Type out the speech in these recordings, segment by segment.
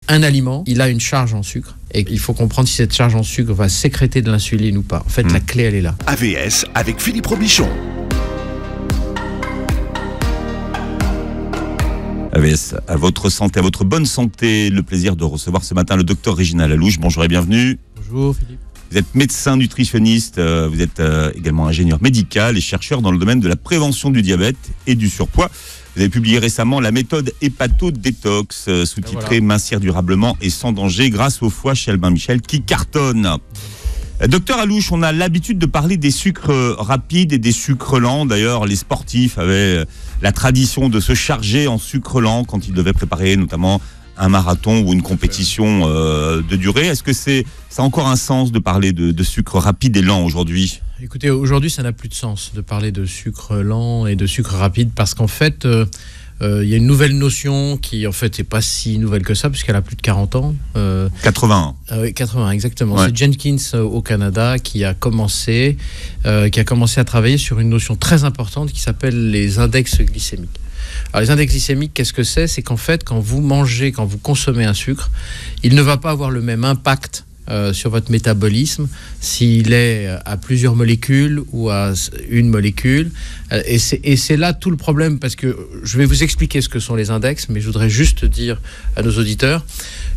Un aliment, il a une charge en sucre et il faut comprendre si cette charge en sucre va sécréter de l'insuline ou pas. En fait, la clé, elle est là. AVS avec Philippe Robichon. AVS, à votre santé, à votre bonne santé. Le plaisir de recevoir ce matin le docteur Régina Lalouche. Bonjour et bienvenue. Bonjour Philippe. Vous êtes médecin nutritionniste, vous êtes également ingénieur médical et chercheur dans le domaine de la prévention du diabète et du surpoids. Vous avez publié récemment la méthode Hépato-Détox, sous-titrée Mincir durablement et sans danger grâce au foie chez Albin Michel qui cartonne. Docteur Alouche, on a l'habitude de parler des sucres rapides et des sucres lents. D'ailleurs, les sportifs avaient la tradition de se charger en sucre lent quand ils devaient préparer notamment un marathon ou une compétition de durée. Est-ce que ça a encore un sens de parler de sucre rapide et lent aujourd'hui ? Écoutez, aujourd'hui, ça n'a plus de sens de parler de sucre lent et de sucre rapide parce qu'en fait, il y a une nouvelle notion qui, en fait, n'est pas si nouvelle que ça puisqu'elle a plus de 40 ans. 80. Oui, 80, exactement. Ouais. C'est Jenkins au Canada qui a commencé à travailler sur une notion très importante qui s'appelle les index glycémiques. Alors, les index glycémiques, qu'est-ce que c'est ? C'est qu'en fait, quand vous consommez un sucre, il ne va pas avoir le même impact sur votre métabolisme s'il est à plusieurs molécules ou à une molécule. Et c'est là tout le problème, parce que je vais vous expliquer ce que sont les index, mais je voudrais juste dire à nos auditeurs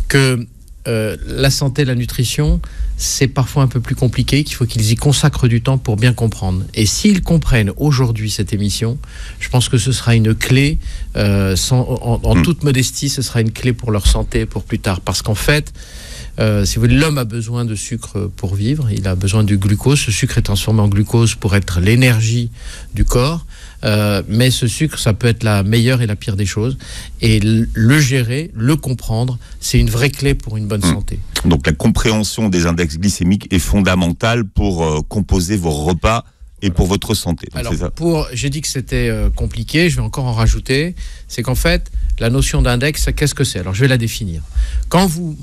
que la santé, la nutrition, c'est parfois un peu plus compliqué, qu'il faut qu'ils y consacrent du temps pour bien comprendre. Et s'ils comprennent aujourd'hui cette émission, je pense que ce sera une clé, en toute modestie, ce sera une clé pour leur santé pour plus tard. Parce qu'en fait, si vous voulez, l'homme a besoin de sucre pour vivre, il a besoin du glucose. Ce sucre est transformé en glucose pour être l'énergie du corps. Mais ce sucre, ça peut être la meilleure et la pire des choses. Et le gérer, le comprendre, c'est une vraie clé pour une bonne santé. Donc la compréhension des index glycémiques est fondamentale pour composer vos repas et pour votre santé. Donc alors, c'est ça. J'ai dit que c'était compliqué, je vais encore en rajouter. C'est qu'en fait, la notion d'index, qu'est-ce que c'est ? Alors, je vais la définir. Quand vous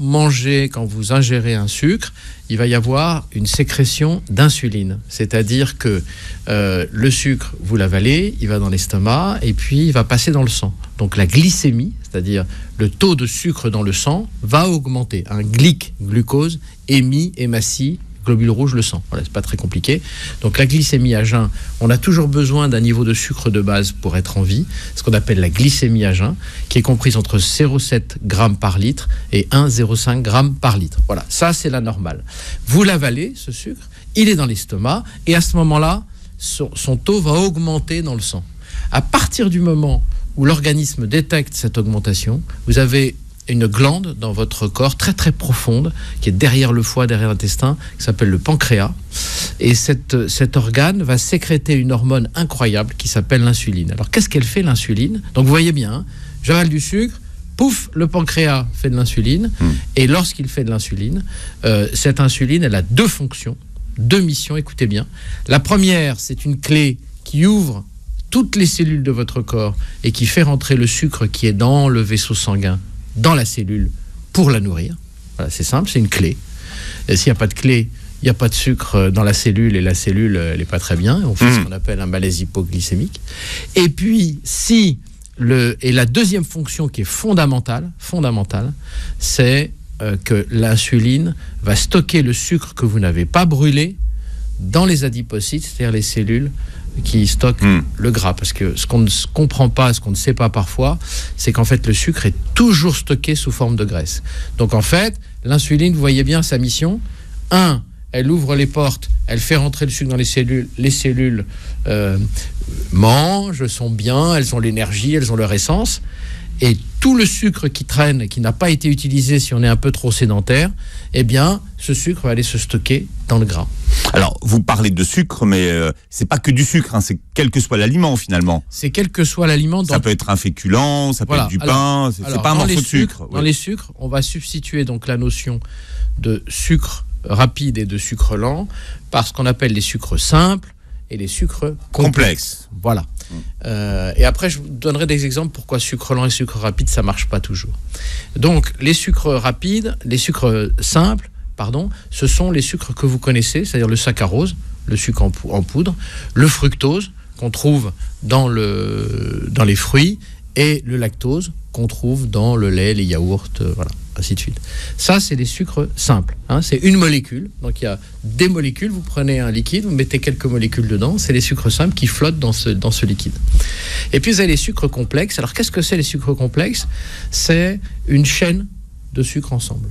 ingérez un sucre, il va y avoir une sécrétion d'insuline. C'est-à-dire que le sucre, vous l'avalez, il va dans l'estomac et puis il va passer dans le sang. Donc, la glycémie, c'est-à-dire le taux de sucre dans le sang, va augmenter. Un glucose, hémastie, globule rouge, le sang. Voilà, c'est pas très compliqué. Donc la glycémie à jeun, on a toujours besoin d'un niveau de sucre de base pour être en vie, ce qu'on appelle la glycémie à jeun, qui est comprise entre 0,7 g par litre et 1,05 g par litre. Voilà, ça c'est la normale. Vous l'avalez, ce sucre, il est dans l'estomac, et à ce moment-là, son taux va augmenter dans le sang. À partir du moment où l'organisme détecte cette augmentation, vous avez une glande dans votre corps très très profonde qui est derrière le foie, derrière l'intestin, qui s'appelle le pancréas, et cet organe va sécréter une hormone incroyable qui s'appelle l'insuline. Alors qu'est-ce qu'elle fait, l'insuline ? Donc vous voyez bien, hein, j'avale du sucre, pouf, le pancréas fait de l'insuline, et lorsqu'il fait de l'insuline, cette insuline, elle a deux fonctions, deux missions, écoutez bien. La première, c'est une clé qui ouvre toutes les cellules de votre corps et qui fait rentrer le sucre qui est dans le vaisseau sanguin dans la cellule pour la nourrir. Voilà, c'est simple, c'est une clé. Et s'il n'y a pas de clé, il n'y a pas de sucre dans la cellule et la cellule, elle n'est pas très bien. On fait ce qu'on appelle un malaise hypoglycémique. Et puis, et la deuxième fonction qui est fondamentale, c'est que l'insuline va stocker le sucre que vous n'avez pas brûlé dans les adipocytes, c'est-à-dire les cellules qui stockent le gras. Parce que ce qu'on ne comprend pas, ce qu'on ne sait pas parfois, c'est qu'en fait, le sucre est toujours stocké sous forme de graisse. Donc en fait, l'insuline, vous voyez bien sa mission. Elle ouvre les portes, elle fait rentrer le sucre dans les cellules. Les cellules mangent, sont bien, elles ont l'énergie, elles ont leur essence. Et tout le sucre qui traîne, qui n'a pas été utilisé si on est un peu trop sédentaire, eh bien, ce sucre va aller se stocker dans le gras. Alors, vous parlez de sucre, mais c'est pas que du sucre, hein, c'est quel que soit l'aliment finalement. C'est quel que soit l'aliment. Ça peut être un féculent, ça peut être du pain, c'est pas un morceau de sucre. Dans les sucres, on va substituer donc la notion de sucre rapide et de sucre lent par ce qu'on appelle les sucres simples et les sucres complexes. Voilà. Et après, je vous donnerai des exemples pourquoi sucre lent et sucre rapide, ça marche pas toujours. Donc, les sucres rapides, les sucres simples, ce sont les sucres que vous connaissez, c'est-à-dire le saccharose, le sucre en poudre, le fructose qu'on trouve dans les fruits et le lactose qu'on trouve dans le lait, les yaourts, voilà. ainsi de suite. Ça, c'est des sucres simples. C'est une molécule. Donc, il y a des molécules. Vous prenez un liquide, vous mettez quelques molécules dedans. C'est les sucres simples qui flottent dans ce liquide. Et puis, vous avez les sucres complexes. Alors, qu'est-ce que c'est les sucres complexes? C'est une chaîne de sucres ensemble.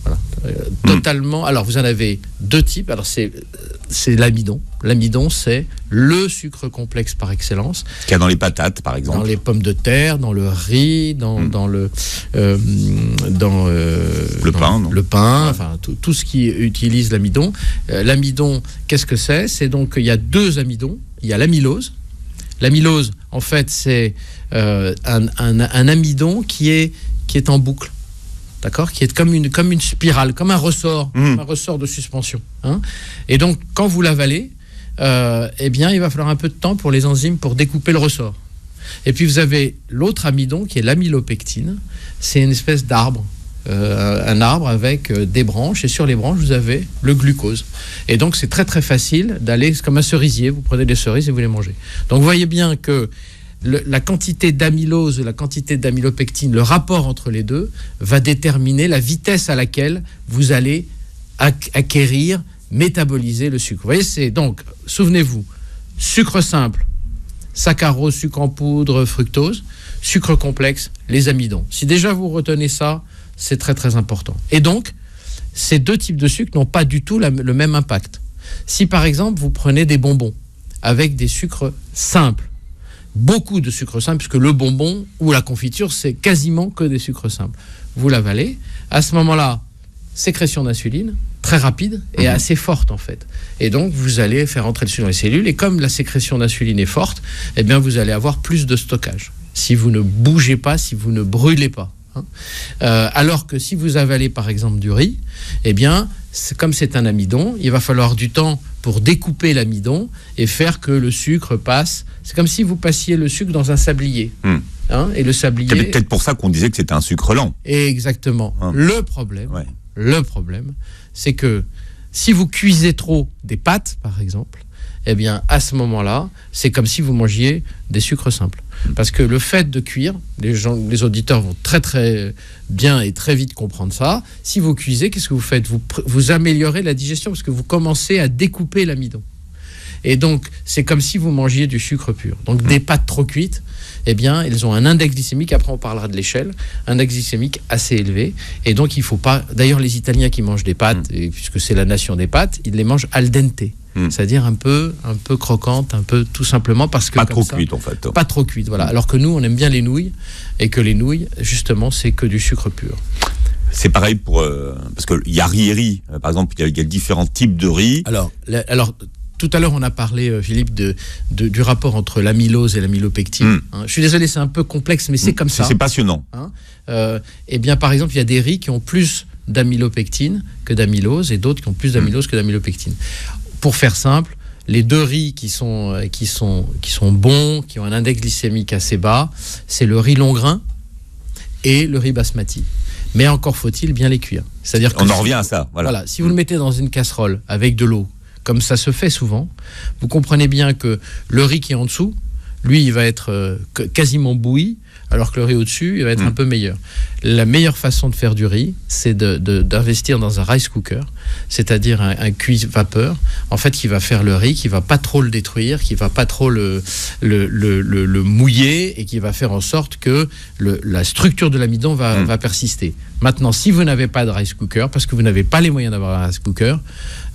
Voilà. Totalement. Alors, vous en avez deux types. Alors, c'est l'amidon. L'amidon, c'est le sucre complexe par excellence. Qu'il y a dans les patates, par exemple. Dans les pommes de terre, dans le riz, dans le pain. Le pain, ouais. Enfin, tout ce qui utilise l'amidon. L'amidon, qu'est-ce que c'est? C'est donc, il y a deux amidons. Il y a l'amylose. L'amylose, en fait, c'est un amidon qui est en boucle. D'accord, qui est comme une spirale, comme un ressort de suspension. Et donc, quand vous l'avalez, eh bien, il va falloir un peu de temps pour les enzymes pour découper le ressort. Et puis, vous avez l'autre amidon qui est l'amylopectine. C'est une espèce d'arbre, un arbre avec des branches. Et sur les branches, vous avez le glucose. Et donc, c'est très, très facile d'aller, comme un cerisier. Vous prenez des cerises et vous les mangez. Donc, vous voyez bien que la quantité d'amylose et la quantité d'amylopectine, le rapport entre les deux va déterminer la vitesse à laquelle vous allez acquérir, métaboliser le sucre. Vous voyez, c'est donc, souvenez-vous, sucre simple, saccharose, sucre en poudre, fructose, sucre complexe, les amidons. Si déjà vous retenez ça, c'est très très important. Et donc, ces deux types de sucre n'ont pas du tout le même impact. Si par exemple, vous prenez des bonbons avec des sucres simples, beaucoup de sucre simple, puisque le bonbon ou la confiture, c'est quasiment que des sucres simples. Vous l'avalez, à ce moment-là, sécrétion d'insuline, très rapide et assez forte en fait. Et donc, vous allez faire entrer le sucre dans les cellules, et comme la sécrétion d'insuline est forte, eh bien, vous allez avoir plus de stockage. Si vous ne bougez pas, si vous ne brûlez pas. Alors que si vous avalez par exemple du riz, eh bien, comme c'est un amidon, il va falloir du temps pour découper l'amidon et faire que le sucre passe. C'est comme si vous passiez le sucre dans un sablier. Et le sablier... C'est peut-être pour ça qu'on disait que c'était un sucre lent. Exactement. Le problème, c'est que si vous cuisez trop des pâtes, par exemple, eh bien, à ce moment-là, c'est comme si vous mangiez des sucres simples. Parce que le fait de cuire, les auditeurs vont très très bien et très vite comprendre ça. Si vous cuisez, qu'est-ce que vous faites? Vous améliorez la digestion parce que vous commencez à découper l'amidon. Et donc, c'est comme si vous mangiez du sucre pur. Donc, des pâtes trop cuites, eh bien, elles ont un index glycémique, après on parlera de l'échelle, un index glycémique assez élevé. Et donc, il ne faut pas... D'ailleurs, les Italiens qui mangent des pâtes, et puisque c'est la nation des pâtes, ils les mangent al dente. C'est-à-dire un peu croquante, un peu tout simplement parce que... Pas trop cuite, en fait. Pas trop cuite, voilà. Alors que nous, on aime bien les nouilles, et que les nouilles, justement, c'est que du sucre pur. C'est pareil pour... parce qu'il y a riz et riz. Par exemple, il y a différents types de riz. Alors tout à l'heure, on a parlé, Philippe, du rapport entre l'amylose et l'amylopectine. Je suis désolé, c'est un peu complexe, mais c'est comme ça. C'est passionnant. Eh bien, par exemple, il y a des riz qui ont plus d'amylopectine que d'amylose et d'autres qui ont plus d'amylose que d'amylopectine. Pour faire simple, les deux riz qui sont bons, qui ont un index glycémique assez bas, c'est le riz long grain et le riz basmati. Mais encore faut-il bien les cuire. C'est-à-dire on en revient à ça. Voilà, si vous le mettez dans une casserole avec de l'eau, comme ça se fait souvent, vous comprenez bien que le riz qui est en dessous, lui, il va être quasiment bouilli, alors que le riz au-dessus, il va être un peu meilleur. La meilleure façon de faire du riz, c'est d'investir dans un rice cooker, c'est-à-dire un cuis-vapeur, en fait, qui va faire le riz, qui va pas trop le détruire, qui va pas trop le mouiller, et qui va faire en sorte que la structure de l'amidon va persister. Maintenant, si vous n'avez pas de rice cooker, parce que vous n'avez pas les moyens d'avoir un rice cooker,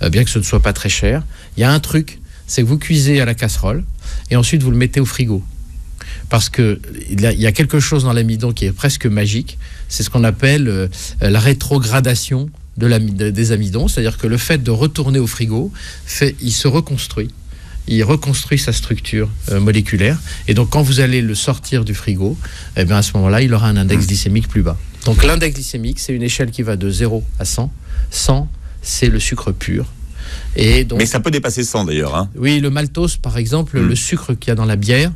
bien que ce ne soit pas très cher, il y a un truc, c'est que vous cuisez à la casserole, et ensuite vous le mettez au frigo. Parce qu'il y a quelque chose dans l'amidon qui est presque magique, c'est ce qu'on appelle la rétrogradation des amidons, c'est-à-dire que le fait de retourner au frigo, il se reconstruit. Il reconstruit sa structure moléculaire, et donc quand vous allez le sortir du frigo, eh bien à ce moment-là, il aura un index glycémique plus bas. Donc l'index glycémique, c'est une échelle qui va de 0 à 100. 100, c'est le sucre pur. Et donc, mais ça peut dépasser 100 d'ailleurs. Oui, le maltose, par exemple, le sucre qu'il y a dans la bière,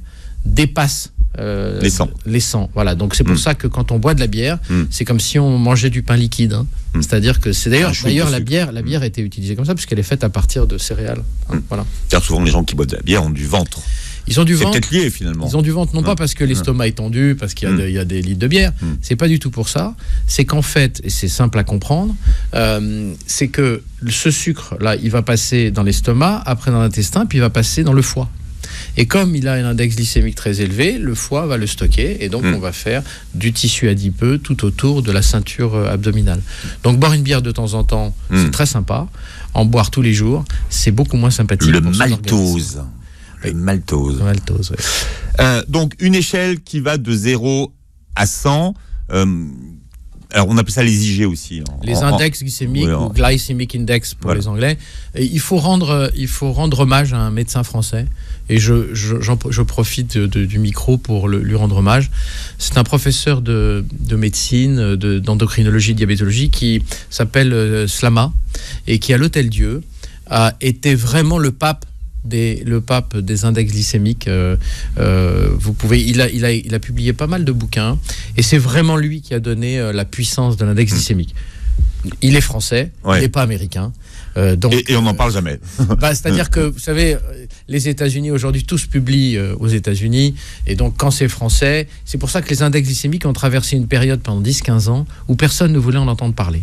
dépasse les 100. Voilà, donc c'est pour ça que quand on boit de la bière, c'est comme si on mangeait du pain liquide. C'est-à-dire que c'est d'ailleurs la bière a été utilisée comme ça puisqu'elle est faite à partir de céréales. Voilà. C'est-à-dire souvent les gens qui boivent de la bière ont du ventre. Ils ont du C'est ventre. peut-être lié finalement. Ils ont du ventre non pas parce que l'estomac est tendu, parce qu'il y a des litres de bière. C'est pas du tout pour ça. C'est qu'en fait, et c'est simple à comprendre, c'est que ce sucre-là, il va passer dans l'estomac, après dans l'intestin, puis il va passer dans le foie. Et comme il a un index glycémique très élevé, le foie va le stocker et donc on va faire du tissu adipeux tout autour de la ceinture abdominale. Donc boire une bière de temps en temps, c'est très sympa. En boire tous les jours, c'est beaucoup moins sympathique. Le maltose. Le maltose. Le maltose, oui. Donc une échelle qui va de 0 à 100. Alors on appelle ça les IG aussi. Les index glycémiques ou glycemic index pour les Anglais. Et il faut rendre hommage à un médecin français. Et je profite du micro pour lui rendre hommage. C'est un professeur de médecine, d'endocrinologie, de diabétologie qui s'appelle Slama et qui à l'Hôtel-Dieu a été vraiment le pape des index glycémiques. Il a publié pas mal de bouquins et c'est vraiment lui qui a donné la puissance de l'index glycémique. Il est français, il n'est pas américain. Donc, et on n'en parle jamais. C'est-à-dire que, vous savez, les États-Unis aujourd'hui, tous publient aux États-Unis, et donc quand c'est français, c'est pour ça que les index glycémiques ont traversé une période pendant 10-15 ans où personne ne voulait en entendre parler.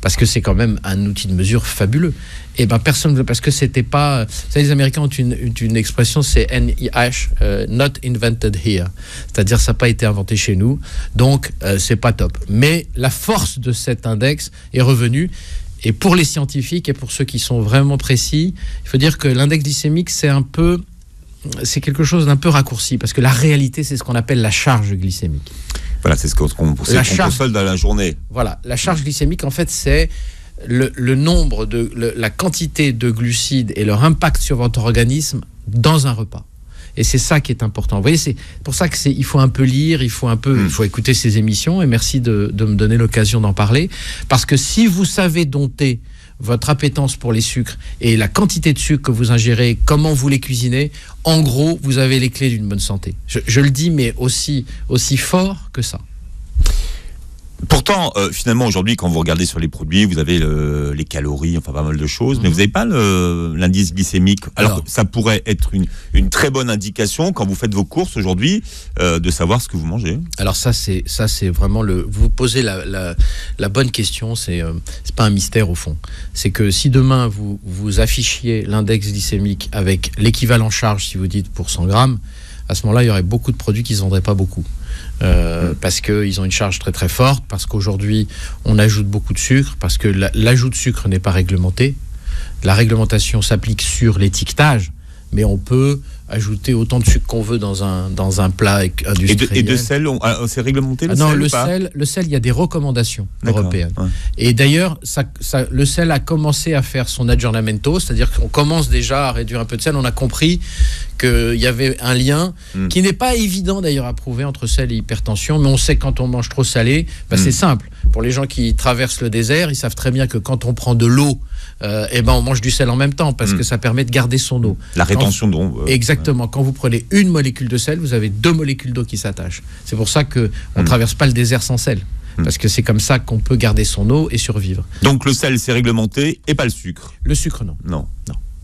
Parce que c'est quand même un outil de mesure fabuleux. Et ben personne ne veut, parce que c'était pas. Vous savez, les Américains ont une expression, c'est NIH, not invented here. C'est-à-dire, ça n'a pas été inventé chez nous, donc c'est pas top. Mais la force de cet index est revenue. Et pour les scientifiques et pour ceux qui sont vraiment précis, il faut dire que l'index glycémique, c'est quelque chose d'un peu raccourci, parce que la réalité, c'est ce qu'on appelle la charge glycémique. Voilà, c'est ce qu'on console dans la journée. Voilà, la charge glycémique, en fait, c'est le nombre la quantité de glucides et leur impact sur votre organisme dans un repas. Et c'est ça qui est important. Vous voyez, c'est pour ça qu'il faut un peu lire, il faut écouter ces émissions. Et merci de me donner l'occasion d'en parler. Parce que si vous savez dompter votre appétence pour les sucres et la quantité de sucre que vous ingérez, comment vous les cuisinez, en gros, vous avez les clés d'une bonne santé. Je le dis, mais aussi fort que ça. Pourtant, finalement, aujourd'hui, quand vous regardez sur les produits, vous avez les calories, enfin pas mal de choses, mais vous n'avez pas l'indice glycémique. Alors ça pourrait être une très bonne indication quand vous faites vos courses aujourd'hui de savoir ce que vous mangez. Alors ça c'est vraiment vous posez la bonne question. C'est pas un mystère au fond. C'est que si demain vous affichiez l'index glycémique avec l'équivalent charge, si vous dites pour 100 grammes, à ce moment-là, il y aurait beaucoup de produits qui ne se vendraient pas beaucoup. Parce qu'ils ont une charge très très forte, parce qu'aujourd'hui on ajoute beaucoup de sucre, parce que l'ajout de sucre n'est pas réglementé. La réglementation s'applique sur l'étiquetage, mais on peut ajouter autant de sucre qu'on veut dans un plat industriel. Et de sel, c'est réglementé le sel? Non, le sel, il y a des recommandations européennes. Ouais. Et d'ailleurs, le sel a commencé à faire son aggiornamento, c'est-à-dire qu'on commence déjà à réduire un peu de sel. On a compris qu'il y avait un lien qui n'est pas évident d'ailleurs à prouver entre sel et hypertension, mais on sait que quand on mange trop salé, c'est simple. Pour les gens qui traversent le désert, ils savent très bien que quand on prend de l'eau, on mange du sel en même temps, parce que ça permet de garder son eau. La rétention d'eau. Exactement. Quand vous prenez une molécule de sel, vous avez 2 molécules d'eau qui s'attachent. C'est pour ça qu'on ne traverse pas le désert sans sel. Parce que c'est comme ça qu'on peut garder son eau et survivre. Donc le sel, c'est réglementé et pas le sucre? Le sucre, non. Non.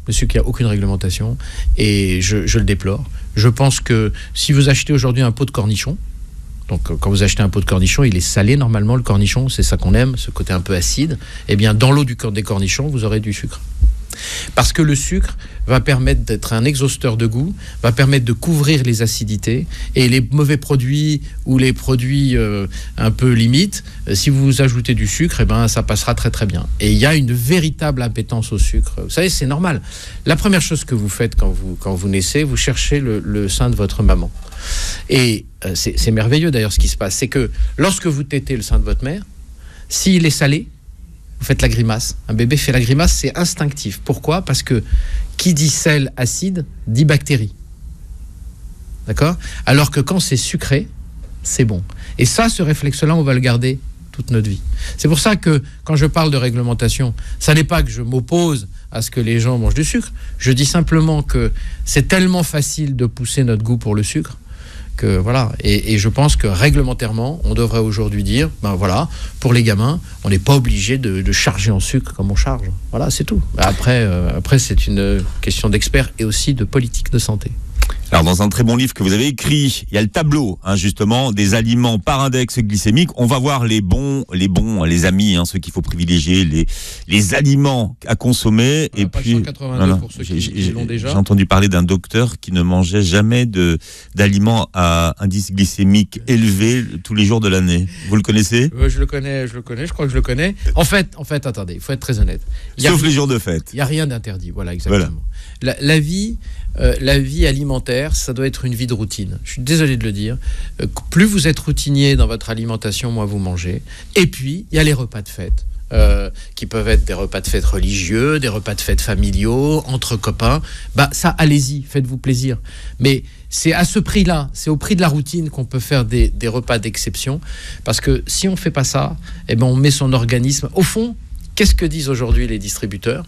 Le sucre, il n'y a aucune réglementation. Et je le déplore. Je pense que si vous achetez aujourd'hui un pot de cornichon, donc quand vous achetez un pot de cornichon, il est salé normalement, le cornichon, c'est ça qu'on aime, ce côté un peu acide. Eh bien, dans l'eau des cornichons, vous aurez du sucre. Parce que le sucre va permettre d'être un exhausteur de goût, va permettre de couvrir les acidités, et les mauvais produits ou les produits un peu limites, si vous ajoutez du sucre, ça passera très très bien. Et il y a une véritable appétence au sucre. Vous savez, c'est normal. La première chose que vous faites quand vous naissez, vous cherchez le sein de votre maman. Et c'est merveilleux d'ailleurs ce qui se passe, c'est que lorsque vous tétez le sein de votre mère, s'il est salé, vous faites la grimace. Un bébé fait la grimace, c'est instinctif. Pourquoi ? Parce que qui dit sel acide dit bactéries. D'accord ? Alors que quand c'est sucré, c'est bon. Et ça, ce réflexe-là, on va le garder toute notre vie. C'est pour ça que quand je parle de réglementation, ça n'est pas que je m'oppose à ce que les gens mangent du sucre. Je dis simplement que c'est tellement facile de pousser notre goût pour le sucre que voilà, et je pense que réglementairement, on devrait aujourd'hui dire, pour les gamins, on n'est pas obligé de charger en sucre comme on charge. Voilà, c'est tout. Après c'est une question d'experts et aussi de politique de santé. Alors, dans un très bon livre que vous avez écrit, il y a le tableau, justement, des aliments par index glycémique. On va voir les bons, les amis, ceux qu'il faut privilégier, les aliments à consommer. Et puis, 182 pour ceux qui l'ont déjà. J'ai entendu parler d'un docteur qui ne mangeait jamais d'aliments à indice glycémique élevé tous les jours de l'année. Vous le connaissez ? Je le connais, je crois que je le connais. En fait, attendez, il faut être très honnête. Sauf les jours de fête. Il n'y a rien d'interdit, voilà, exactement. Voilà. La vie alimentaire, ça doit être une vie de routine. Je suis désolé de le dire. Plus vous êtes routinier dans votre alimentation, moins vous mangez. Et puis, il y a les repas de fête. Qui peuvent être des repas de fête religieux, des repas de fête familiaux, entre copains. Ça, allez-y, faites-vous plaisir. Mais c'est à ce prix-là, c'est au prix de la routine qu'on peut faire des repas d'exception. Parce que si on ne fait pas ça, on met son organisme... Au fond, qu'est-ce que disent aujourd'hui les distributeurs ?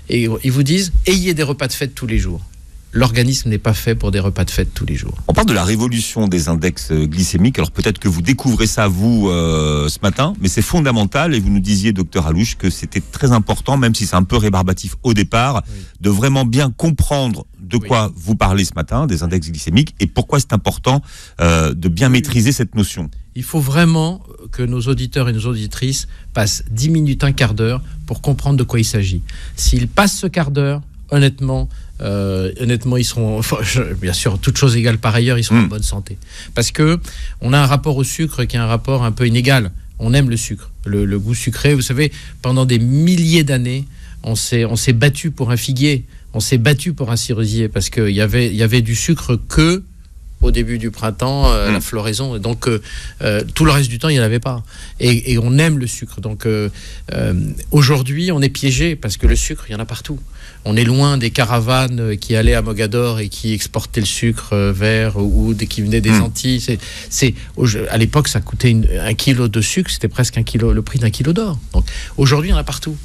Et ils vous disent, ayez des repas de fête tous les jours. L'organisme n'est pas fait pour des repas de fête tous les jours. On parle de la révolution des index glycémiques. Alors peut-être que vous découvrez ça, vous, ce matin, mais c'est fondamental. Et vous nous disiez, docteur Alouche, que c'était très important, même si c'est un peu rébarbatif au départ, de vraiment bien comprendre de quoi vous parlez ce matin, des index glycémiques, et pourquoi c'est important de bien maîtriser cette notion. Il faut vraiment que nos auditeurs et nos auditrices passent 10 minutes, un quart d'heure pour comprendre de quoi il s'agit. S'ils passent ce quart d'heure, honnêtement, ils seront, bien sûr, toutes choses égales par ailleurs, ils seront en bonne santé. Parce que on a un rapport au sucre qui est un rapport un peu inégal. On aime le sucre, le goût sucré. Vous savez, pendant des milliers d'années, on s'est battu pour un figuier, on s'est battu pour un cerisier, parce qu'il y avait du sucre que au début du printemps, la floraison. Donc, tout le reste du temps, il n'y en avait pas. Et on aime le sucre. Donc, aujourd'hui, on est piégé parce que le sucre, il y en a partout. On est loin des caravanes qui allaient à Mogador et qui exportaient le sucre vert ou qui venaient des Antilles. À l'époque, ça coûtait 1 kilo de sucre, c'était presque le prix d'1 kilo d'or. Donc, aujourd'hui, il y en a partout.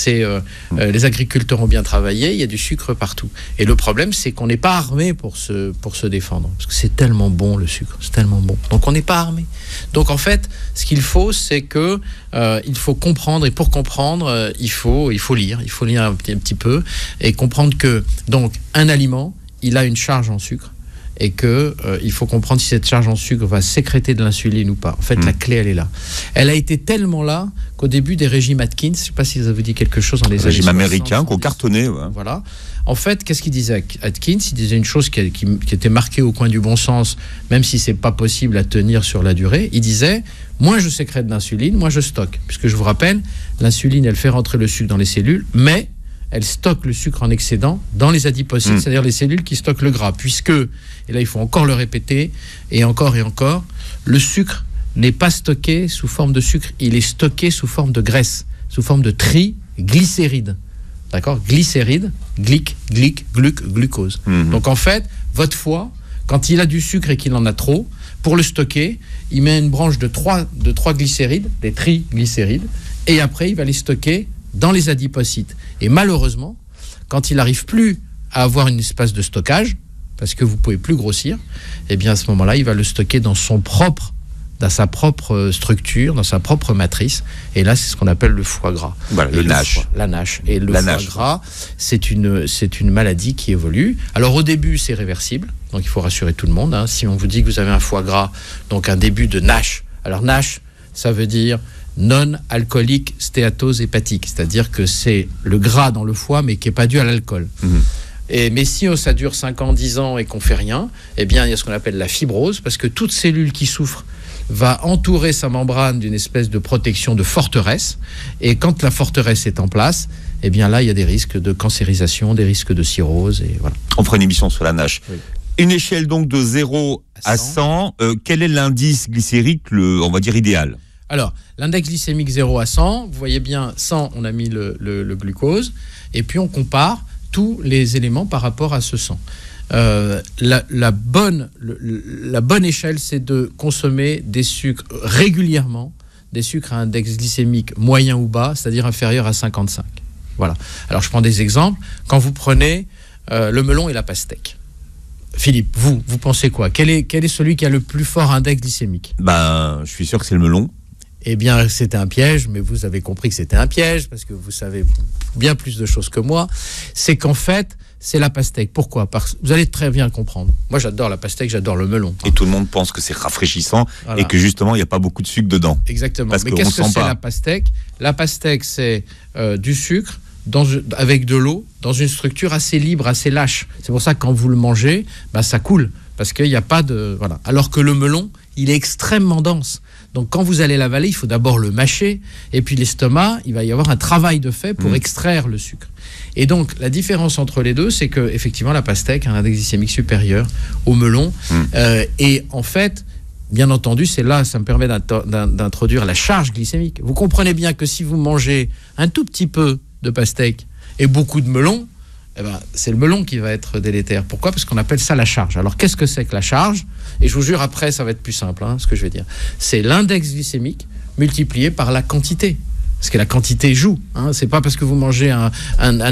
Les agriculteurs ont bien travaillé, il y a du sucre partout. Et le problème, c'est qu'on n'est pas armé pour se défendre. Parce que c'est tellement bon, le sucre, c'est tellement bon. Donc on n'est pas armé. Donc en fait, ce qu'il faut, c'est que il faut comprendre. Et pour comprendre, il faut lire. Il faut lire un petit peu et comprendre que donc un aliment, il a une charge en sucre. Et qu'il faut comprendre si cette charge en sucre va sécréter de l'insuline ou pas. En fait, la clé, elle est là. Elle a été tellement là qu'au début des régimes Atkins, je ne sais pas si ça vous dit quelque chose dans les années 60. Régime américain qu'on cartonnait. Ouais. Voilà. En fait, qu'est-ce qu'il disait Atkins ? Il disait une chose qui était marquée au coin du bon sens, même si ce n'est pas possible à tenir sur la durée. Il disait, moins je sécrète d'insuline, moins je stocke. Puisque je vous rappelle, l'insuline, elle fait rentrer le sucre dans les cellules, mais elle stocke le sucre en excédent dans les adipocytes, c'est-à-dire les cellules qui stockent le gras. Puisque, et là il faut encore le répéter, et encore, le sucre n'est pas stocké sous forme de sucre, il est stocké sous forme de graisse, sous forme de triglycérides. D'accord ? Glycérides, glucose. Donc en fait, votre foie, quand il a du sucre et qu'il en a trop, pour le stocker, il met une branche de 3 glycérides, des triglycérides, et après il va les stocker dans les adipocytes. Et malheureusement, quand il n'arrive plus à avoir une espace de stockage, parce que vous ne pouvez plus grossir, eh bien à ce moment-là, il va le stocker dans sa propre structure, dans sa propre matrice. Et là, c'est ce qu'on appelle le foie gras. Voilà, le NASH. La NASH. Et le foie gras, c'est une maladie qui évolue. Alors au début, c'est réversible. Donc il faut rassurer tout le monde. Si on vous dit que vous avez un foie gras, donc un début de NASH. Alors NASH, ça veut dire non-alcoolique stéatose hépatique, c'est-à-dire que c'est le gras dans le foie mais qui n'est pas dû à l'alcool. Mais si ça dure 5 ans, 10 ans et qu'on ne fait rien, eh bien il y a ce qu'on appelle la fibrose, parce que toute cellule qui souffre va entourer sa membrane d'une espèce de protection de forteresse, et quand la forteresse est en place, eh bien là il y a des risques de cancérisation, des risques de cirrhose, et voilà. On fera une émission sur la NASH. Oui. Une échelle donc de 0 à 100, quel est l'indice glycérique, on va dire, idéal ? Alors, l'index glycémique 0 à 100, vous voyez bien, 100, on a mis le glucose, et puis on compare tous les éléments par rapport à ce 100. La bonne échelle, c'est de consommer des sucres régulièrement, des sucres à index glycémique moyen ou bas, c'est-à-dire inférieur à 55. Voilà. Alors, je prends des exemples. Quand vous prenez le melon et la pastèque, Philippe, vous pensez quoi ? Quel est celui qui a le plus fort index glycémique ? Je suis sûr que c'est le melon. Eh bien, c'était un piège, mais vous avez compris que c'était un piège, parce que vous savez bien plus de choses que moi. C'est qu'en fait, c'est la pastèque. Pourquoi? Parce que vous allez très bien comprendre. Moi, j'adore la pastèque, j'adore le melon. Et tout le monde pense que c'est rafraîchissant Voilà. et que justement, il n'y a pas beaucoup de sucre dedans. Exactement. Parce Mais qu'on qu'est-ce que sent c'est pas. la pastèque? La pastèque, c'est du sucre avec de l'eau dans une structure assez libre, assez lâche. C'est pour ça que quand vous le mangez, ça coule. Parce qu'il n'y a pas de... Voilà. Alors que le melon, il est extrêmement dense. Donc quand vous allez l'avaler, il faut d'abord le mâcher. Et puis l'estomac, il va y avoir un travail de fait pour extraire le sucre. Et donc la différence entre les deux, c'est que effectivement la pastèque a un index glycémique supérieur au melon. Et en fait, bien entendu, c'est là, ça me permet d'introduire la charge glycémique. Vous comprenez bien que si vous mangez un tout petit peu de pastèque et beaucoup de melon, c'est le melon qui va être délétère. Pourquoi? Parce qu'on appelle ça la charge. Alors qu'est-ce que c'est que la charge? Et je vous jure, après, ça va être plus simple, ce que je vais dire. C'est l'index glycémique multiplié par la quantité. Parce que la quantité joue. C'est pas parce que vous mangez un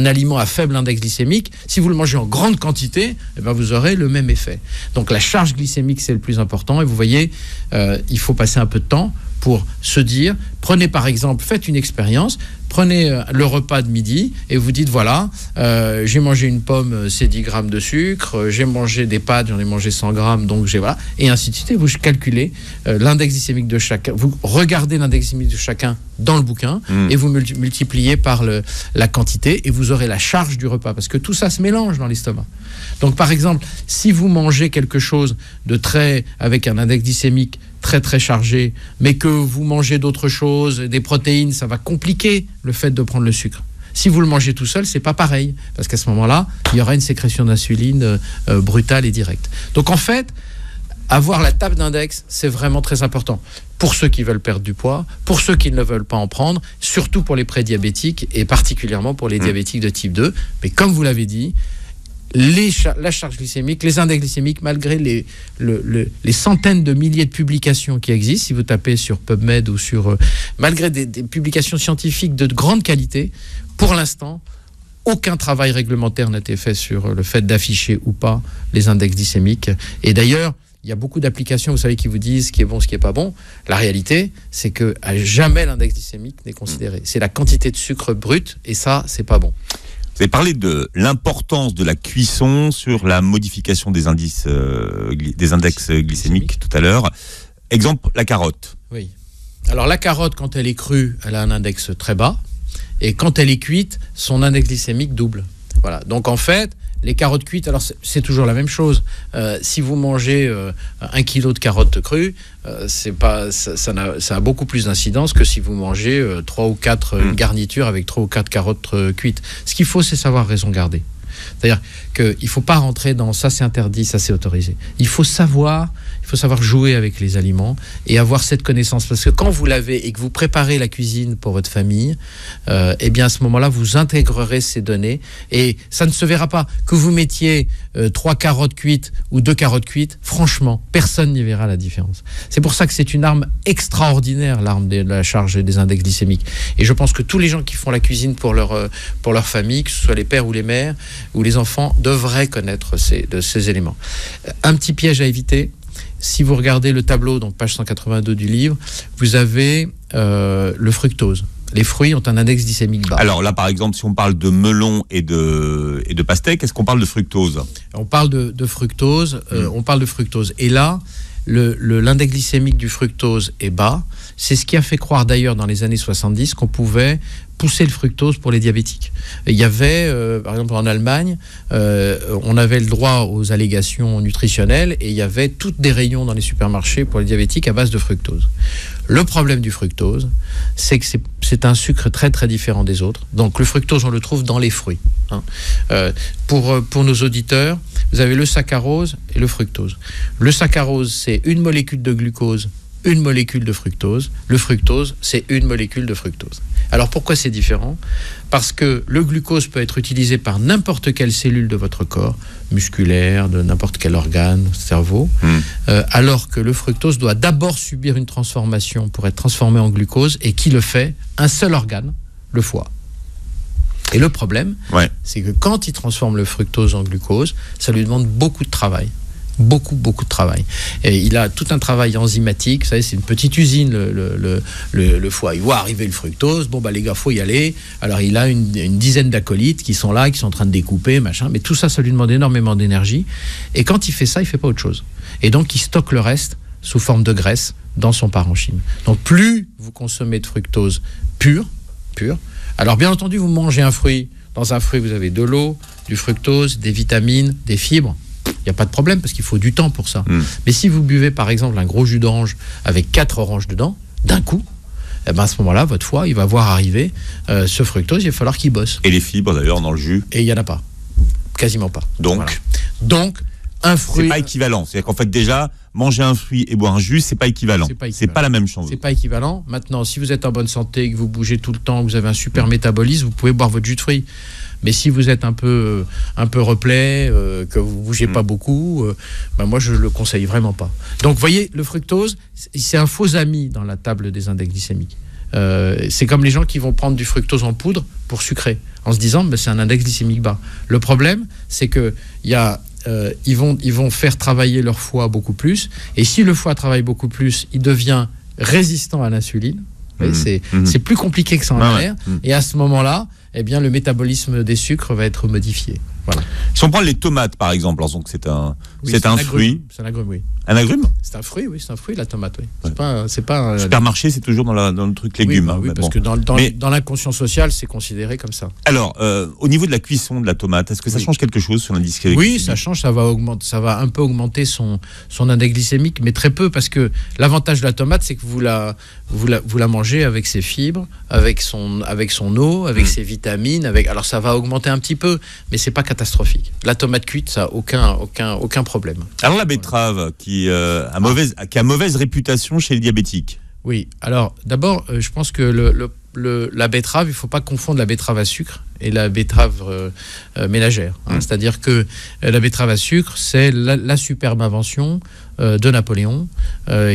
aliment à faible index glycémique, si vous le mangez en grande quantité, vous aurez le même effet. Donc la charge glycémique, c'est le plus important. Et vous voyez, il faut passer un peu de temps pour se dire, prenez par exemple, faites une expérience, prenez le repas de midi et vous dites, voilà, j'ai mangé une pomme, c'est 10 grammes de sucre, j'ai mangé des pâtes, j'en ai mangé 100 grammes, donc j'ai, voilà, et ainsi de suite. Et vous calculez l'index glycémique de chacun, vous regardez l'index glycémique de chacun dans le bouquin et vous multipliez par la quantité et vous aurez la charge du repas, parce que tout ça se mélange dans l'estomac. Donc par exemple, si vous mangez quelque chose avec un index glycémique très très chargé, mais que vous mangez d'autres choses, des protéines, ça va compliquer le fait de prendre le sucre. Si vous le mangez tout seul, c'est pas pareil, parce qu'à ce moment-là, il y aura une sécrétion d'insuline brutale et directe. Donc en fait, avoir la table d'index, c'est vraiment très important. Pour ceux qui veulent perdre du poids, pour ceux qui ne veulent pas en prendre, surtout pour les prédiabétiques et particulièrement pour les diabétiques de type 2. Mais comme vous l'avez dit, la charge glycémique, les index glycémiques, malgré les centaines de milliers de publications qui existent, si vous tapez sur PubMed ou malgré des publications scientifiques de grande qualité, pour l'instant, aucun travail réglementaire n'a été fait sur le fait d'afficher ou pas les index glycémiques. Et d'ailleurs, il y a beaucoup d'applications, vous savez, qui vous disent ce qui est bon, ce qui n'est pas bon. La réalité, c'est que à jamais l'index glycémique n'est considéré. C'est la quantité de sucre brut, et ça, c'est pas bon. Vous avez parlé de l'importance de la cuisson sur la modification des index glycémiques tout à l'heure. Exemple, la carotte. Oui. Alors la carotte, quand elle est crue, elle a un index très bas. Et quand elle est cuite, son index glycémique double. Voilà. Donc en fait, les carottes cuites, alors c'est toujours la même chose. Si vous mangez 1 kilo de carottes crues, ça a beaucoup plus d'incidence que si vous mangez 3 ou 4 garnitures avec 3 ou 4 carottes cuites. Ce qu'il faut, c'est savoir raison garder. C'est-à-dire qu'il ne faut pas rentrer dans ça c'est interdit, ça c'est autorisé. Il faut savoir jouer avec les aliments et avoir cette connaissance. Parce que quand vous l'avez et que vous préparez la cuisine pour votre famille, eh bien à ce moment-là, vous intégrerez ces données et ça ne se verra pas. Que vous mettiez 3 carottes cuites ou 2 carottes cuites, franchement, personne n'y verra la différence. C'est pour ça que c'est une arme extraordinaire, l'arme de la charge des index glycémiques. Et je pense que tous les gens qui font la cuisine pour leur famille, que ce soit les pères ou les mères, ou les enfants, devraient connaître ces éléments. Un petit piège à éviter, si vous regardez le tableau, donc page 182 du livre, vous avez le fructose. Les fruits ont un index glycémique bas. Alors là, par exemple, si on parle de melon et de pastèque, est-ce qu'on parle de fructose? On parle de fructose, on parle de fructose. Et là, l'index glycémique du fructose est bas. C'est ce qui a fait croire d'ailleurs dans les années 70 qu'on pouvait pousser le fructose pour les diabétiques. Il y avait, par exemple en Allemagne, on avait le droit aux allégations nutritionnelles et il y avait toutes des rayons dans les supermarchés pour les diabétiques à base de fructose. Le problème du fructose, c'est que c'est un sucre très très différent des autres. Donc le fructose, on le trouve dans les fruits. Pour nos auditeurs, vous avez le saccharose et le fructose. Le saccharose, c'est une molécule de glucose, une molécule de fructose. Le fructose, c'est une molécule de fructose. Alors pourquoi c'est différent? Parce que le glucose peut être utilisé par n'importe quelle cellule de votre corps, musculaire, de n'importe quel organe, cerveau, alors que le fructose doit d'abord subir une transformation pour être transformé en glucose, et qui le fait? Un seul organe, le foie. Et le problème, c'est que quand il transforme le fructose en glucose, ça lui demande beaucoup de travail. Beaucoup de travail. Et il a tout un travail enzymatique. Vous savez, c'est une petite usine, le foie. Il voit arriver le fructose. Bon, les gars, faut y aller. Alors, il a une dizaine d'acolytes qui sont là, qui sont en train de découper, machin. Mais tout ça, ça lui demande énormément d'énergie. Et quand il fait ça, il fait pas autre chose. Et donc, il stocke le reste sous forme de graisse dans son parenchyme. Donc, plus vous consommez de fructose pur. Alors, bien entendu, vous mangez un fruit. Dans un fruit, vous avez de l'eau, du fructose, des vitamines, des fibres. Il n'y a pas de problème parce qu'il faut du temps pour ça. Mais si vous buvez par exemple un gros jus d'orange avec 4 oranges dedans, d'un coup, à ce moment-là, votre foie, il va voir arriver ce fructose, il va falloir qu'il bosse. Et les fibres d'ailleurs dans le jus? Et il n'y en a pas. Quasiment pas. Donc, un fruit... C'est pas équivalent. C'est-à-dire qu'en fait déjà, manger un fruit et boire un jus, c'est pas équivalent. C'est pas la même chose. C'est pas équivalent. Maintenant, si vous êtes en bonne santé, que vous bougez tout le temps, que vous avez un super métabolisme, vous pouvez boire votre jus de fruits. Mais si vous êtes un peu replet, que vous bougez pas beaucoup, moi je le conseille vraiment pas. Donc vous voyez, le fructose, c'est un faux ami dans la table des index glycémiques. C'est comme les gens qui vont prendre du fructose en poudre pour sucrer, en se disant c'est un index glycémique bas. Le problème, c'est que ils vont faire travailler leur foie beaucoup plus, et si le foie travaille beaucoup plus, il devient résistant à l'insuline. C'est plus compliqué que ça en l'air. Et à ce moment-là, le métabolisme des sucres va être modifié. Voilà. Si on prend les tomates, par exemple, donc c'est un fruit. C'est un agrume, oui. Un agrume? C'est un fruit, oui, c'est un fruit, la tomate, oui. C'est pas un supermarché, c'est toujours dans le truc légumes. Oui, parce que dans l'inconscient social, c'est considéré comme ça. Alors, au niveau de la cuisson de la tomate, est-ce que ça change quelque chose sur l'indice glycémique? Oui, ça change, ça va un peu augmenter son index glycémique, mais très peu, parce que l'avantage de la tomate, c'est que vous la mangez avec ses fibres, avec son eau, avec ses vitamines, alors ça va augmenter un petit peu, mais c'est pas catastrophique. La tomate cuite, ça a aucun problème. Alors la betterave qui a mauvaise réputation chez les diabétiques. Oui, alors d'abord, je pense que la betterave, il ne faut pas confondre la betterave à sucre et la betterave ménagère. C'est-à-dire que la betterave à sucre, c'est la superbe invention de Napoléon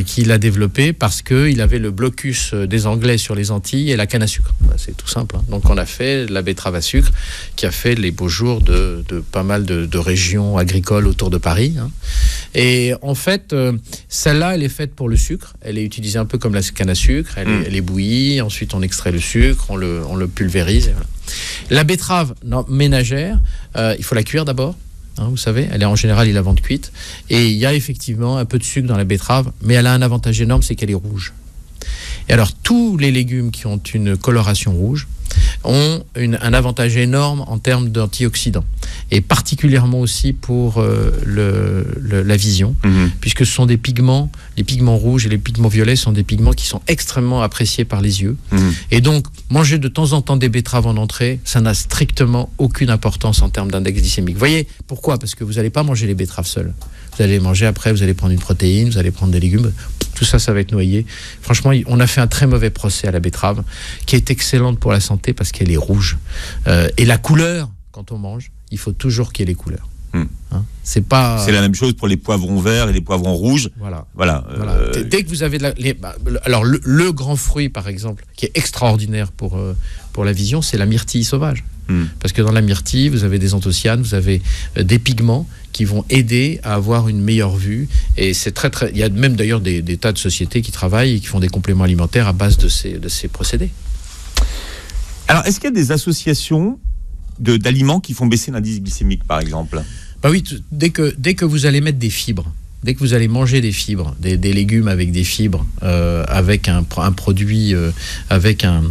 qu'il a développée parce qu'il avait le blocus des Anglais sur les Antilles et la canne à sucre. C'est tout simple. Donc on a fait la betterave à sucre qui a fait les beaux jours de pas mal de régions agricoles autour de Paris. Et en fait, celle-là, elle est faite pour le sucre. Elle est utilisée un peu comme la canne à sucre. Elle est bouillie. Ensuite, on extrait le sucre, on le pulvérise. Et voilà. La betterave ménagère, il faut la cuire d'abord. Vous savez, elle est en général, il la vend cuite. Et il y a effectivement un peu de sucre dans la betterave, mais elle a un avantage énorme, c'est qu'elle est rouge. Et alors, tous les légumes qui ont une coloration rouge ont un avantage énorme en termes d'antioxydants. Et particulièrement aussi pour la vision, puisque ce sont des pigments, les pigments rouges et les pigments violets sont des pigments qui sont extrêmement appréciés par les yeux. Et donc, manger de temps en temps des betteraves en entrée, ça n'a strictement aucune importance en termes d'index glycémique. Vous voyez pourquoi? Parce que vous n'allez pas manger les betteraves seules. Vous allez manger après, vous allez prendre une protéine, vous allez prendre des légumes, tout ça, ça va être noyé. Franchement, on a fait un très mauvais procès à la betterave, qui est excellente pour la santé parce qu'elle est rouge. Et la couleur, quand on mange, il faut toujours qu'il y ait les couleurs. C'est la même chose pour les poivrons verts et les poivrons rouges. Voilà. Dès que vous avez alors le grand fruit, par exemple, qui est extraordinaire pour la vision, c'est la myrtille sauvage. Parce que dans la myrtille, vous avez des anthocyanes, vous avez des pigments qui vont aider à avoir une meilleure vue. Et c'est très. Il y a même d'ailleurs des tas de sociétés qui travaillent et qui font des compléments alimentaires à base de ces procédés. Alors, est-ce qu'il y a des associations d'aliments qui font baisser l'indice glycémique, par exemple? Oui, dès que vous allez mettre des fibres, dès que vous allez manger des fibres, des légumes avec des fibres, avec un produit, avec un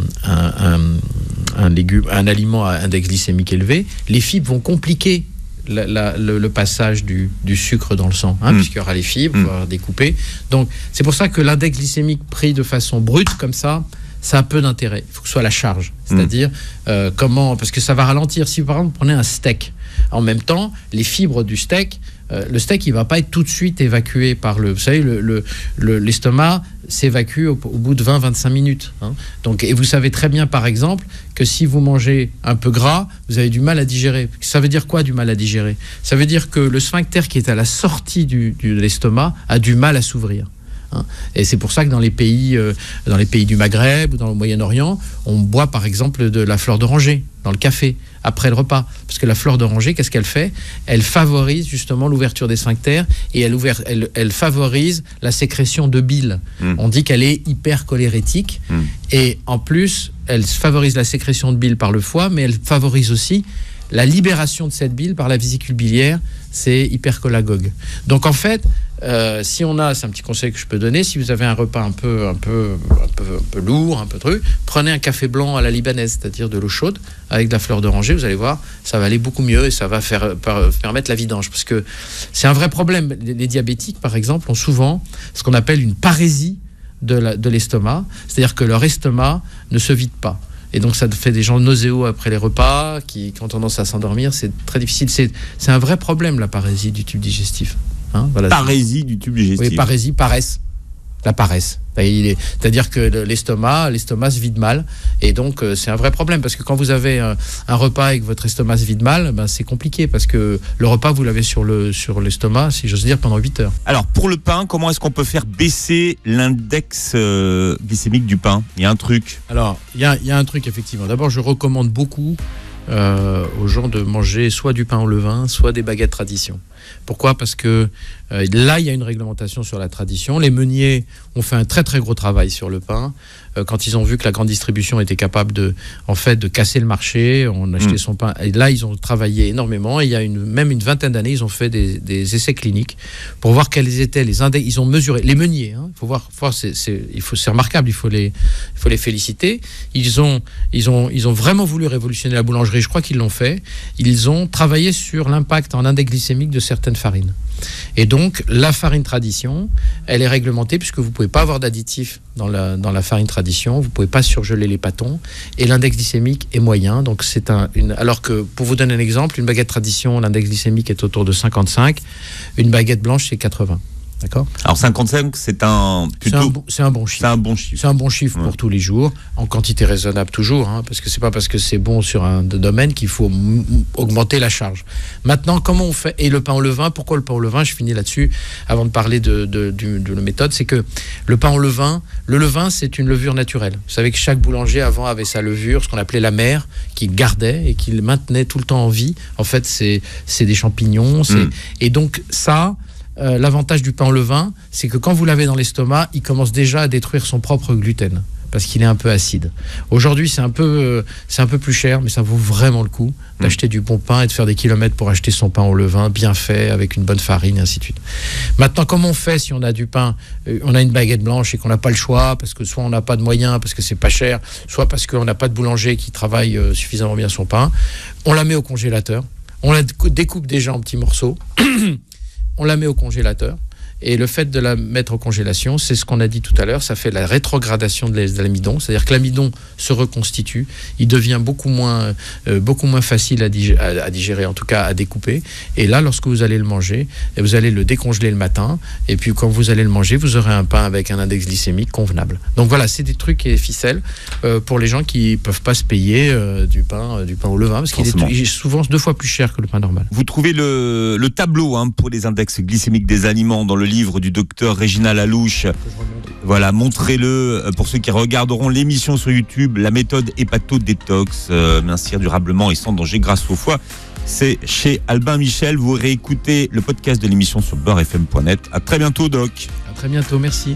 aliment à index glycémique élevé, les fibres vont compliquer le passage du sucre dans le sang, puisqu'il y aura les fibres, il va y avoir découpé. Donc, c'est pour ça que l'index glycémique pris de façon brute, comme ça a peu d'intérêt. Il faut que ce soit la charge. C'est-à-dire, parce que ça va ralentir. Si, par exemple, vous prenez un steak, en même temps, les fibres du steak, le steak, il ne va pas être tout de suite évacué par vous savez, l'estomac s'évacue au bout de 20-25 minutes. Donc, et vous savez très bien, par exemple, que si vous mangez un peu gras, vous avez du mal à digérer. Ça veut dire quoi, du mal à digérer? Ça veut dire que le sphincter qui est à la sortie de l'estomac a du mal à s'ouvrir. hein. Et c'est pour ça que dans les pays du Maghreb ou dans le Moyen-Orient, on boit par exemple de la fleur d'oranger dans le café après le repas. Parce que la fleur d'oranger, qu'est-ce qu'elle fait? Elle favorise justement l'ouverture des sphincters et elle favorise la sécrétion de bile. On dit qu'elle est hypercholérétique et en plus, elle favorise la sécrétion de bile par le foie, mais elle favorise aussi la libération de cette bile par la vésicule biliaire. C'est hypercholagogue. Donc en fait, si on a, c'est un petit conseil que je peux donner, si vous avez un repas un peu lourd, un peu truc, prenez un café blanc à la libanaise, c'est-à-dire de l'eau chaude avec de la fleur d'oranger, vous allez voir, ça va aller beaucoup mieux et ça va permettre la vidange. Parce que c'est un vrai problème. Les diabétiques, par exemple, ont souvent ce qu'on appelle une parésie de l'estomac, c'est-à-dire que leur estomac ne se vide pas. Et donc ça fait des gens nauséeux après les repas, qui ont tendance à s'endormir. C'est très difficile. C'est un vrai problème, la parésie du tube digestif. Hein, voilà. Parésie du tube digestif. Oui, parésie, paresse. La paresse. C'est-à-dire que l'estomac se vide mal. Et donc, c'est un vrai problème. Parce que quand vous avez un repas et que votre estomac se vide mal, ben, c'est compliqué. Parce que le repas, vous l'avez sur l'estomac, si j'ose dire, pendant 8 heures. Alors, pour le pain, comment est-ce qu'on peut faire baisser l'index glycémique du pain? Il y a un truc. Alors, il y a un truc, effectivement. D'abord, je recommande beaucoup aux gens de manger soit du pain au levain, soit des baguettes tradition. Pourquoi? Parce que là, il y a une réglementation sur la tradition. Les meuniers ont fait un très très gros travail sur le pain. Quand ils ont vu que la grande distribution était capable de casser le marché, on achetait son pain. Et là, ils ont travaillé énormément. Et il y a même une vingtaine d'années, ils ont fait des essais cliniques pour voir quels étaient les index. Ils ont mesuré les meuniers. Hein. Il faut voir, c'est remarquable. Il faut les féliciter. Ils ont vraiment voulu révolutionner la boulangerie. Je crois qu'ils l'ont fait. Ils ont travaillé sur l'impact en index glycémique de certaines farines. Et donc, la farine tradition, elle est réglementée puisque vous ne pouvez pas avoir d'additifs dans la farine tradition, vous ne pouvez pas surgeler les pâtons, et l'index glycémique est moyen. Donc alors que, pour vous donner un exemple, une baguette tradition, l'index glycémique est autour de 55, une baguette blanche, c'est 80. D'accord ? Alors 55, c'est un bon chiffre. C'est un bon chiffre. C'est un bon chiffre pour tous les jours, en quantité raisonnable toujours, hein, parce que c'est pas parce que c'est bon sur un domaine qu'il faut augmenter la charge. Maintenant, comment on fait? Et le pain au levain, pourquoi le pain au levain? Je finis là-dessus avant de parler de la méthode. C'est que le pain au levain, le levain, c'est une levure naturelle. Vous savez que chaque boulanger avant avait sa levure, ce qu'on appelait la mère, qu'il gardait et qu'il maintenait tout le temps en vie. En fait, c'est des champignons. Et donc ça. L'avantage du pain au levain, c'est que quand vous l'avez dans l'estomac, il commence déjà à détruire son propre gluten parce qu'il est un peu acide. Aujourd'hui, c'est un peu plus cher, mais ça vaut vraiment le coup d'acheter du bon pain et de faire des kilomètres pour acheter son pain au levain, bien fait, avec une bonne farine, et ainsi de suite. Maintenant, comment on fait si on a du pain, on a une baguette blanche et qu'on n'a pas le choix, parce que soit on n'a pas de moyens, parce que c'est pas cher, soit parce qu'on n'a pas de boulanger qui travaille suffisamment bien son pain. On la met au congélateur, on la découpe déjà en petits morceaux. On la met au congélateur et le fait de la mettre en congélation, c'est ce qu'on a dit tout à l'heure, ça fait la rétrogradation de l'amidon, c'est-à-dire que l'amidon se reconstitue, il devient beaucoup moins facile à digérer, en tout cas à découper. Et là, lorsque vous allez le manger, vous allez le décongeler le matin et puis quand vous allez le manger, vous aurez un pain avec un index glycémique convenable. Donc voilà, c'est des trucs et ficelles pour les gens qui peuvent pas se payer du pain au levain parce qu'il est souvent 2 fois plus cher que le pain normal. Vous trouvez le tableau pour les index glycémiques des aliments dans le livre du docteur Régina Lalouche. Voilà, montrez-le pour ceux qui regarderont l'émission sur YouTube, la méthode hépato-détox, mincir durablement et sans danger grâce au foie. C'est chez Albin Michel. Vous réécoutez le podcast de l'émission sur beurrefm.net. À très bientôt, Doc. À très bientôt, merci.